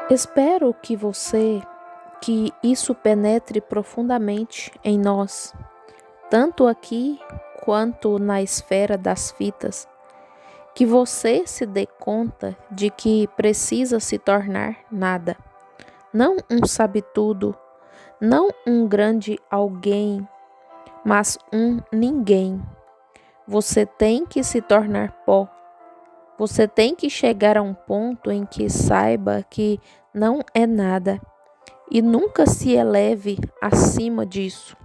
Espero que isso penetre profundamente em nós, tanto aqui quanto na esfera das fitas, que você se dê conta de que precisa se tornar nada, não um sabe-tudo, não um grande alguém, mas um ninguém. Você tem que se tornar pó. Você tem que chegar a um ponto em que saiba que não é nada e nunca se eleve acima disso,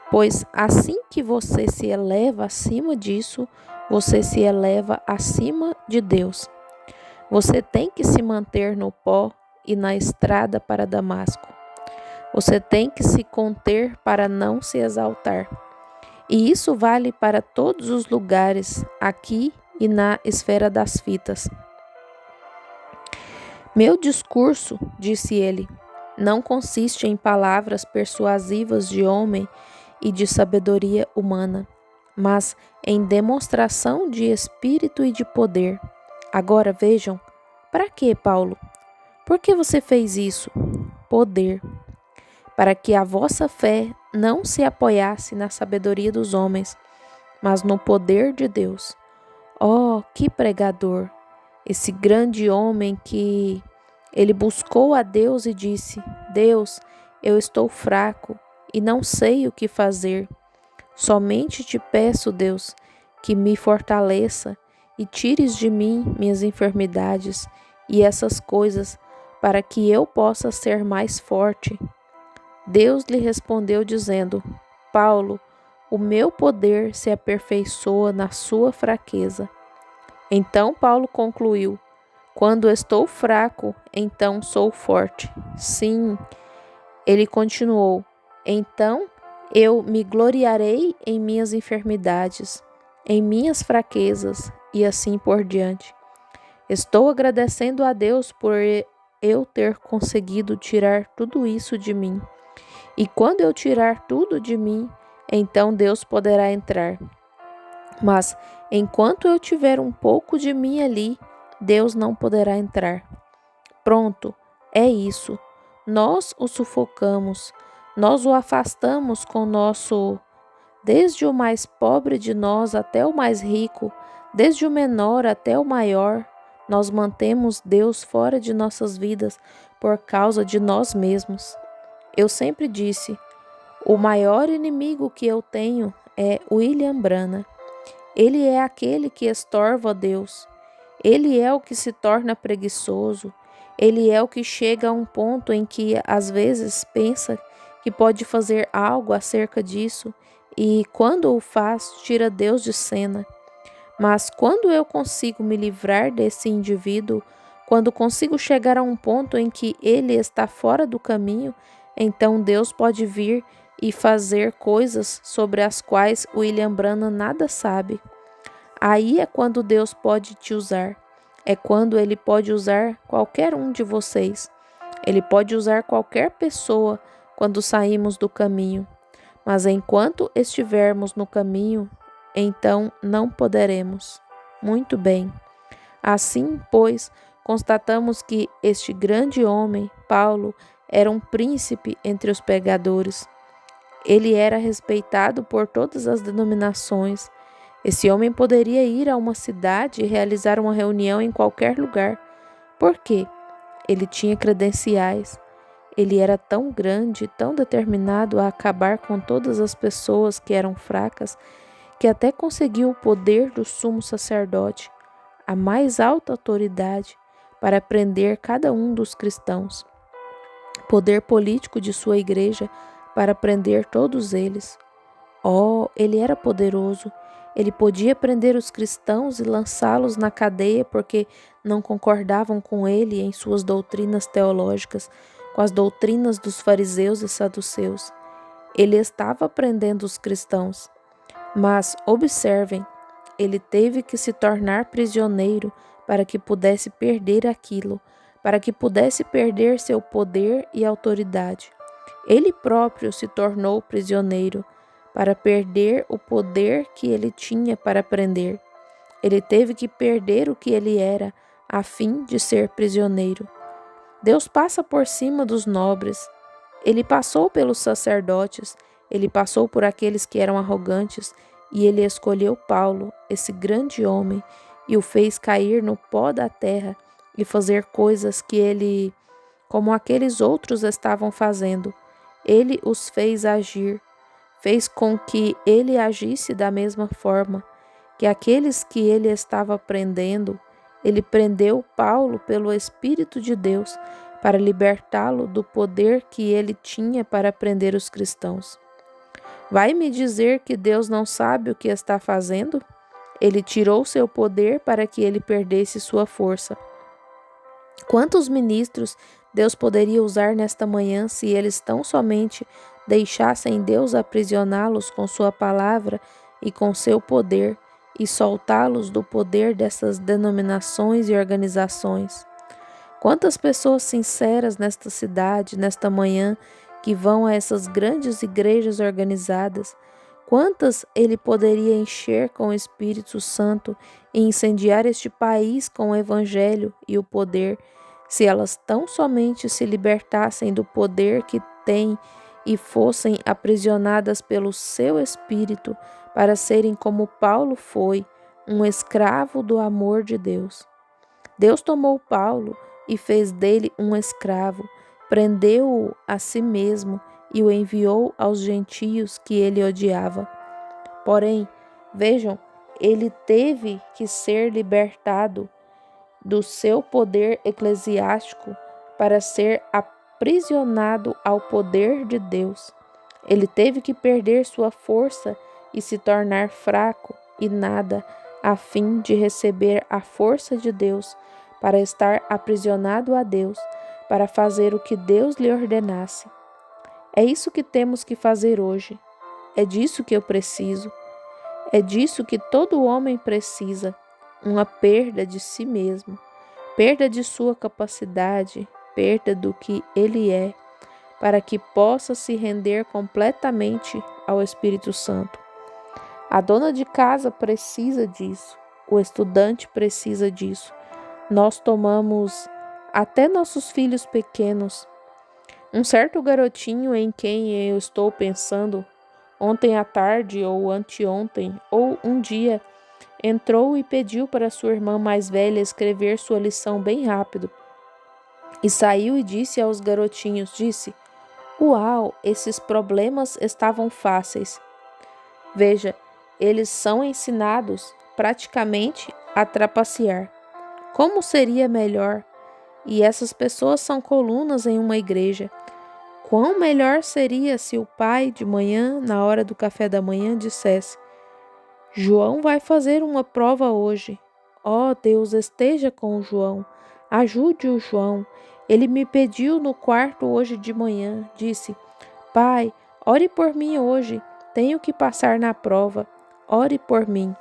pois assim que você se eleva acima disso, você se eleva acima de Deus. Você tem que se manter no pó e na estrada para Damasco. Você tem que se conter para não se exaltar. E isso vale para todos os lugares, aqui e na esfera das fitas. Meu discurso, disse ele, não consiste em palavras persuasivas de homem e de sabedoria humana, mas em demonstração de espírito e de poder. Agora vejam, para que, Paulo? Por que você fez isso? Poder. Para que a vossa fé não se apoiasse na sabedoria dos homens, mas no poder de Deus. Oh, que pregador! Esse grande homem que ele buscou a Deus e disse: Deus, eu estou fraco e não sei o que fazer. Somente te peço, Deus, que me fortaleça e tires de mim minhas enfermidades e essas coisas, para que eu possa ser mais forte. Deus lhe respondeu dizendo: Paulo, o meu poder se aperfeiçoa na sua fraqueza. Então Paulo concluiu: quando estou fraco, então sou forte. Sim, ele continuou: então eu me gloriarei em minhas enfermidades, em minhas fraquezas e assim por diante. Estou agradecendo a Deus por eu ter conseguido tirar tudo isso de mim. E quando eu tirar tudo de mim, então Deus poderá entrar. Mas enquanto eu tiver um pouco de mim ali, Deus não poderá entrar. Pronto, é isso. Nós o sufocamos, nós o afastamos com nosso, desde o mais pobre de nós até o mais rico, desde o menor até o maior, nós mantemos Deus fora de nossas vidas por causa de nós mesmos. Eu sempre disse, o maior inimigo que eu tenho é William Branham. Ele é aquele que estorva Deus. Ele é o que se torna preguiçoso. Ele é o que chega a um ponto em que às vezes pensa que pode fazer algo acerca disso e quando o faz, tira Deus de cena. Mas quando eu consigo me livrar desse indivíduo, quando consigo chegar a um ponto em que ele está fora do caminho, então Deus pode vir e fazer coisas sobre as quais William Branham nada sabe. Aí é quando Deus pode te usar. É quando Ele pode usar qualquer um de vocês. Ele pode usar qualquer pessoa quando saímos do caminho. Mas enquanto estivermos no caminho, então não poderemos. Muito bem. Assim, pois, constatamos que este grande homem, Paulo, era um príncipe entre os pecadores. Ele era respeitado por todas as denominações. Esse homem poderia ir a uma cidade e realizar uma reunião em qualquer lugar. Por quê? Ele tinha credenciais. Ele era tão grande, tão determinado a acabar com todas as pessoas que eram fracas, que até conseguiu o poder do sumo sacerdote, a mais alta autoridade, para prender cada um dos cristãos. Poder político de sua igreja para prender todos eles. Oh, ele era poderoso. Ele podia prender os cristãos e lançá-los na cadeia porque não concordavam com ele em suas doutrinas teológicas, com as doutrinas dos fariseus e saduceus. Ele estava prendendo os cristãos. Mas, observem, ele teve que se tornar prisioneiro para que pudesse perder aquilo, para que pudesse perder seu poder e autoridade. Ele próprio se tornou prisioneiro para perder o poder que ele tinha para prender. Ele teve que perder o que ele era, a fim de ser prisioneiro. Deus passa por cima dos nobres. Ele passou pelos sacerdotes, ele passou por aqueles que eram arrogantes, e ele escolheu Paulo, esse grande homem, e o fez cair no pó da terra e fazer coisas que ele, como aqueles outros estavam fazendo. Ele os fez agir, fez com que ele agisse da mesma forma que aqueles que ele estava prendendo. Ele prendeu Paulo pelo Espírito de Deus para libertá-lo do poder que ele tinha para prender os cristãos. Vai me dizer que Deus não sabe o que está fazendo? Ele tirou seu poder para que ele perdesse sua força. Quantos ministros Deus poderia usar nesta manhã se eles tão somente deixassem Deus aprisioná-los com sua palavra e com seu poder e soltá-los do poder dessas denominações e organizações? Quantas pessoas sinceras nesta cidade, nesta manhã, que vão a essas grandes igrejas organizadas? Quantas ele poderia encher com o Espírito Santo e incendiar este país com o Evangelho e o poder, se elas tão somente se libertassem do poder que têm e fossem aprisionadas pelo seu Espírito para serem como Paulo foi, um escravo do amor de Deus. Deus tomou Paulo e fez dele um escravo, prendeu-o a si mesmo e o enviou aos gentios que ele odiava. Porém, vejam, ele teve que ser libertado do seu poder eclesiástico para ser aprisionado ao poder de Deus. Ele teve que perder sua força e se tornar fraco e nada, a fim de receber a força de Deus, para estar aprisionado a Deus, para fazer o que Deus lhe ordenasse. É isso que temos que fazer hoje. É disso que eu preciso. É disso que todo homem precisa. Uma perda de si mesmo, perda de sua capacidade, perda do que ele é, para que possa se render completamente ao Espírito Santo. A dona de casa precisa disso. O estudante precisa disso. Nós tomamos até nossos filhos pequenos. Um certo garotinho em quem eu estou pensando, ontem à tarde ou anteontem ou um dia, entrou e pediu para sua irmã mais velha escrever sua lição bem rápido. E saiu e disse aos garotinhos, "Uau, esses problemas estavam fáceis." Veja, eles são ensinados praticamente a trapacear. Como seria melhor? E essas pessoas são colunas em uma igreja. Quão melhor seria se o pai de manhã, na hora do café da manhã, dissesse: "João vai fazer uma prova hoje. Ó, Deus esteja com o João. Ajude o João. Ele me pediu no quarto hoje de manhã. Disse: Pai, ore por mim hoje. Tenho que passar na prova. Ore por mim.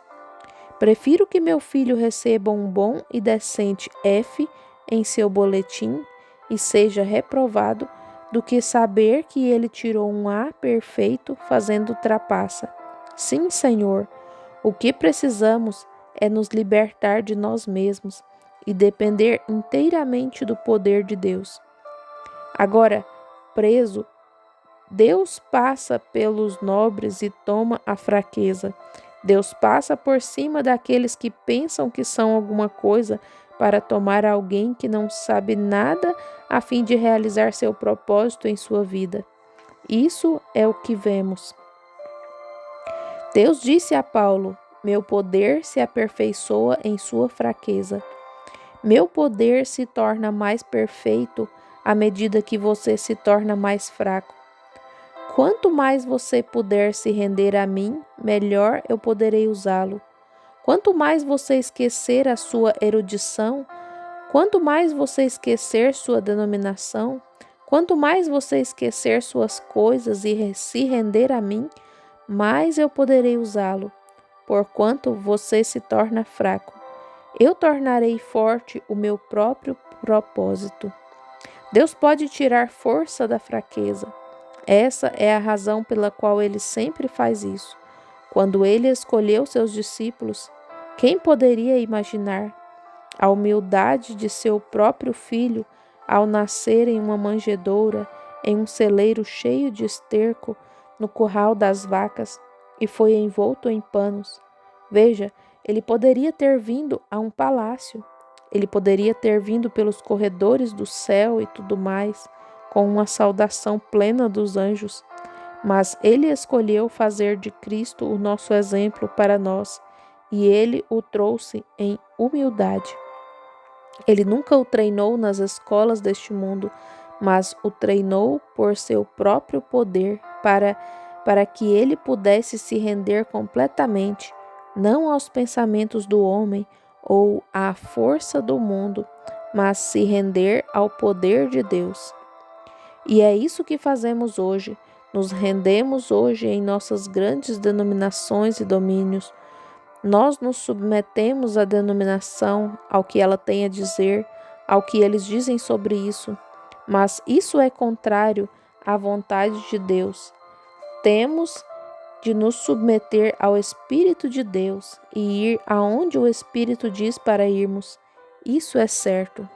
Prefiro que meu filho receba um bom e decente F em seu boletim e seja reprovado do que saber que ele tirou um A perfeito fazendo trapaça. Sim, Senhor, o que precisamos é nos libertar de nós mesmos e depender inteiramente do poder de Deus. Agora, preso, Deus passa pelos nobres e toma a fraqueza. Deus passa por cima daqueles que pensam que são alguma coisa para tomar alguém que não sabe nada a fim de realizar seu propósito em sua vida. Isso é o que vemos. Deus disse a Paulo: "Meu poder se aperfeiçoa em sua fraqueza." Meu poder se torna mais perfeito à medida que você se torna mais fraco. Quanto mais você puder se render a mim, melhor eu poderei usá-lo. Quanto mais você esquecer a sua erudição, quanto mais você esquecer sua denominação, quanto mais você esquecer suas coisas e se render a mim, mais eu poderei usá-lo, porquanto você se torna fraco. Eu tornarei forte o meu próprio propósito. Deus pode tirar força da fraqueza. Essa é a razão pela qual ele sempre faz isso. Quando ele escolheu seus discípulos, quem poderia imaginar a humildade de seu próprio filho ao nascer em uma manjedoura, em um celeiro cheio de esterco, no curral das vacas, e foi envolto em panos. Veja, ele poderia ter vindo a um palácio, ele poderia ter vindo pelos corredores do céu e tudo mais, com uma saudação plena dos anjos, mas ele escolheu fazer de Cristo o nosso exemplo para nós, e ele o trouxe em humildade. Ele nunca o treinou nas escolas deste mundo, mas o treinou por seu próprio poder para que ele pudesse se render completamente, não aos pensamentos do homem ou à força do mundo, mas se render ao poder de Deus. E é isso que fazemos hoje. Nos rendemos hoje em nossas grandes denominações e domínios. Nós nos submetemos à denominação, ao que ela tem a dizer, ao que eles dizem sobre isso. Mas isso é contrário à vontade de Deus. Temos de nos submeter ao Espírito de Deus e ir aonde o Espírito diz para irmos. Isso é certo.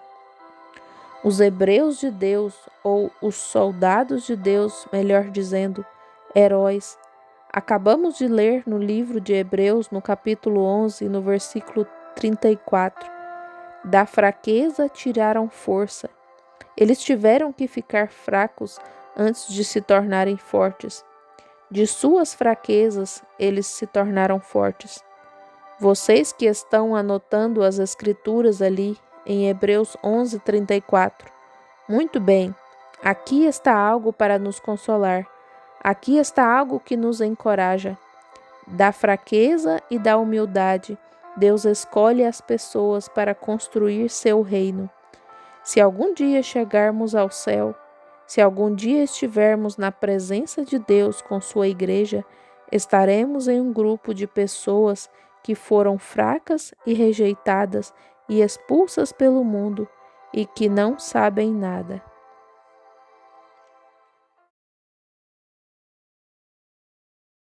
Os hebreus de Deus, ou os soldados de Deus, melhor dizendo, heróis. Acabamos de ler no livro de Hebreus, no capítulo 11, no versículo 34. Da fraqueza tiraram força. Eles tiveram que ficar fracos antes de se tornarem fortes. De suas fraquezas, eles se tornaram fortes. Vocês que estão anotando as escrituras ali, em Hebreus 11, 34. Muito bem, aqui está algo para nos consolar. Aqui está algo que nos encoraja. Da fraqueza e da humildade, Deus escolhe as pessoas para construir seu reino. Se algum dia chegarmos ao céu, se algum dia estivermos na presença de Deus com sua igreja, estaremos em um grupo de pessoas que foram fracas e rejeitadas e expulsas pelo mundo e que não sabem nada.